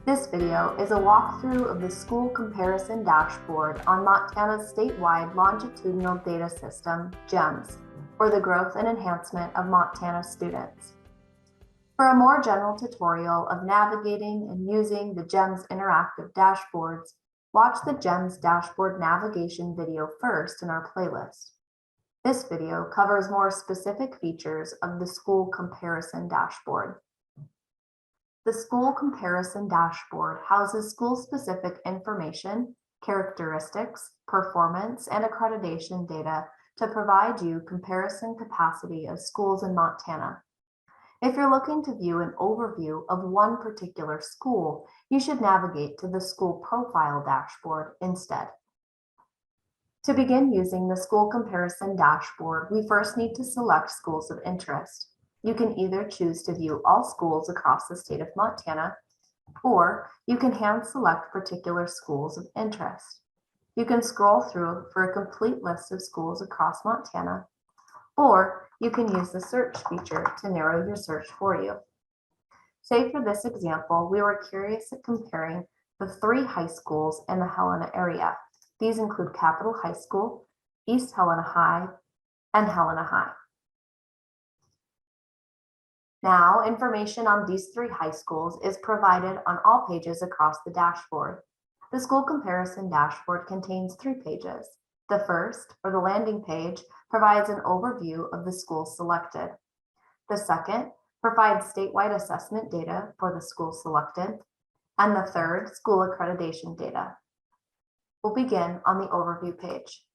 This video is a walkthrough of the school comparison dashboard on Montana's statewide longitudinal data system, GEMS, for the growth and enhancement of Montana students. For a more general tutorial of navigating and using the GEMS interactive dashboards, watch the GEMS dashboard navigation video first in our playlist. This video covers more specific features of the school comparison dashboard. The school comparison dashboard houses school-specific information, characteristics, performance, and accreditation data to provide you comparison capacity of schools in Montana. If you're looking to view an overview of one particular school, you should navigate to the school profile dashboard instead. To begin using the school comparison dashboard, we first need to select schools of interest. You can either choose to view all schools across the state of Montana, or you can hand select particular schools of interest. You can scroll through for a complete list of schools across Montana, or you can use the search feature to narrow your search for you. Say for this example, we were curious at comparing the 3 high schools in the Helena area. These include Capitol High School, East Helena High, and Helena High. Now, information on these 3 high schools is provided on all pages across the dashboard. The school comparison dashboard contains 3 pages. The first, or the landing page, provides an overview of the schools selected. The second provides statewide assessment data for the schools selected. And the third, school accreditation data. We'll begin on the overview page.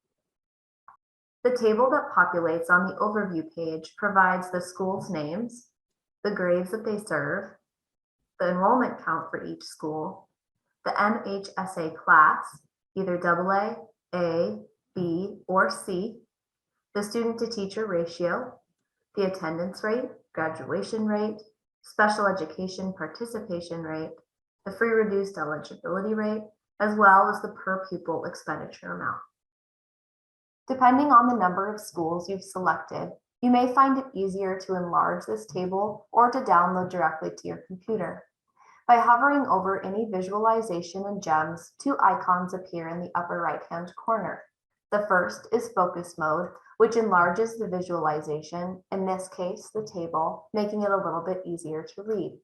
The table that populates on the overview page provides the school's names, the grades that they serve, the enrollment count for each school, the MHSA class, either AA, A, B, or C, the student to teacher ratio, the attendance rate, graduation rate, special education participation rate, the free reduced eligibility rate, as well as the per pupil expenditure amount. Depending on the number of schools you've selected, you may find it easier to enlarge this table or to download directly to your computer. By hovering over any visualization in GEMS, 2 icons appear in the upper right-hand corner. The first is focus mode, which enlarges the visualization, in this case, the table, making it a little bit easier to read.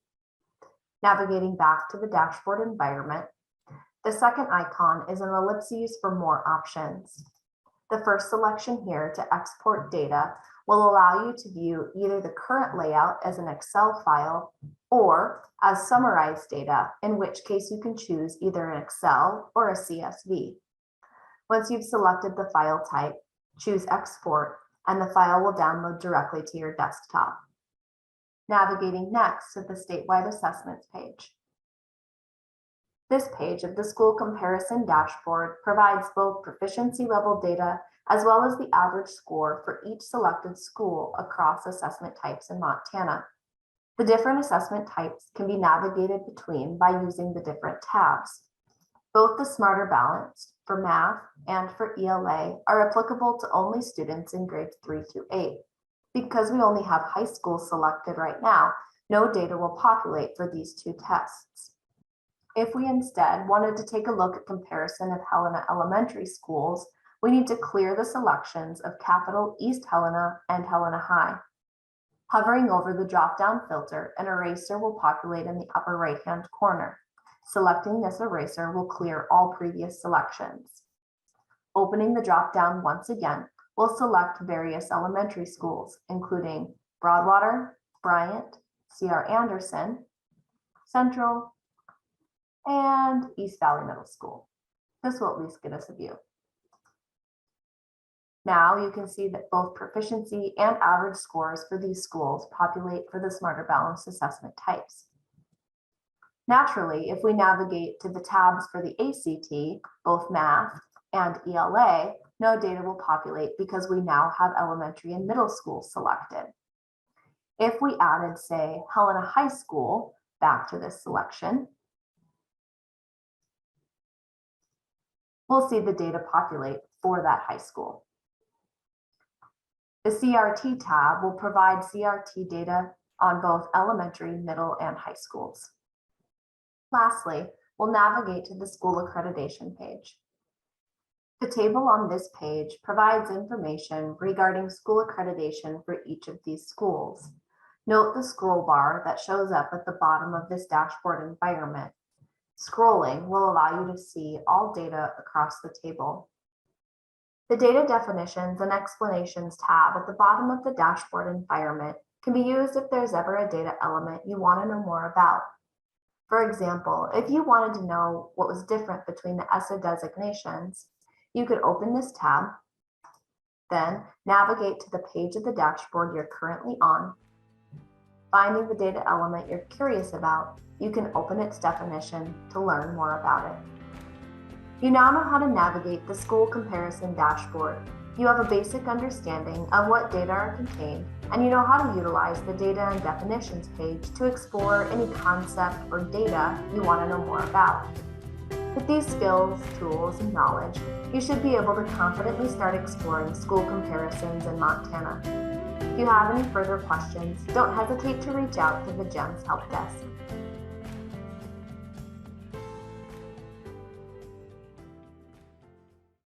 Navigating back to the dashboard environment, the second icon is an ellipses for more options. The first selection here to export data will allow you to view either the current layout as an Excel file or as summarized data, in which case you can choose either an Excel or a CSV. Once you've selected the file type, choose Export, and the file will download directly to your desktop. Navigating next to the statewide assessments page. This page of the school comparison dashboard provides both proficiency level data as well as the average score for each selected school across assessment types in Montana. The different assessment types can be navigated between by using the different tabs. Both the Smarter Balanced for math and for ELA are applicable to only students in grades 3 through 8. Because we only have high schools selected right now, no data will populate for these 2 tests. If we instead wanted to take a look at comparison of Helena elementary schools, we need to clear the selections of Capitol, East Helena, and Helena High. Hovering over the drop-down filter, an eraser will populate in the upper right-hand corner. Selecting this eraser will clear all previous selections. Opening the drop-down once again, we'll select various elementary schools, including Broadwater, Bryant, C.R. Anderson, Central, and East Valley Middle School. This will at least get us a view. Now you can see that both proficiency and average scores for these schools populate for the Smarter Balanced assessment types. Naturally, if we navigate to the tabs for the ACT, both math and ELA, no data will populate because we now have elementary and middle schools selected. If we added, say, Helena High School back to this selection, we'll see the data populate for that high school. The CRT tab will provide CRT data on both elementary, middle, and high schools. Lastly, we'll navigate to the school accreditation page. The table on this page provides information regarding school accreditation for each of these schools. Note the scroll bar that shows up at the bottom of this dashboard environment. Scrolling will allow you to see all data across the table. The Data Definitions and Explanations tab at the bottom of the dashboard environment can be used if there's ever a data element you want to know more about. For example, if you wanted to know what was different between the ESSA designations, you could open this tab, then navigate to the page of the dashboard you're currently on. Finding the data element you're curious about, you can open its definition to learn more about it. You now know how to navigate the school comparison dashboard. You have a basic understanding of what data are contained, and you know how to utilize the Data and Definitions page to explore any concept or data you want to know more about. With these skills, tools, and knowledge, you should be able to confidently start exploring school comparisons in Montana. If you have any further questions, don't hesitate to reach out to the GEMS Help Desk.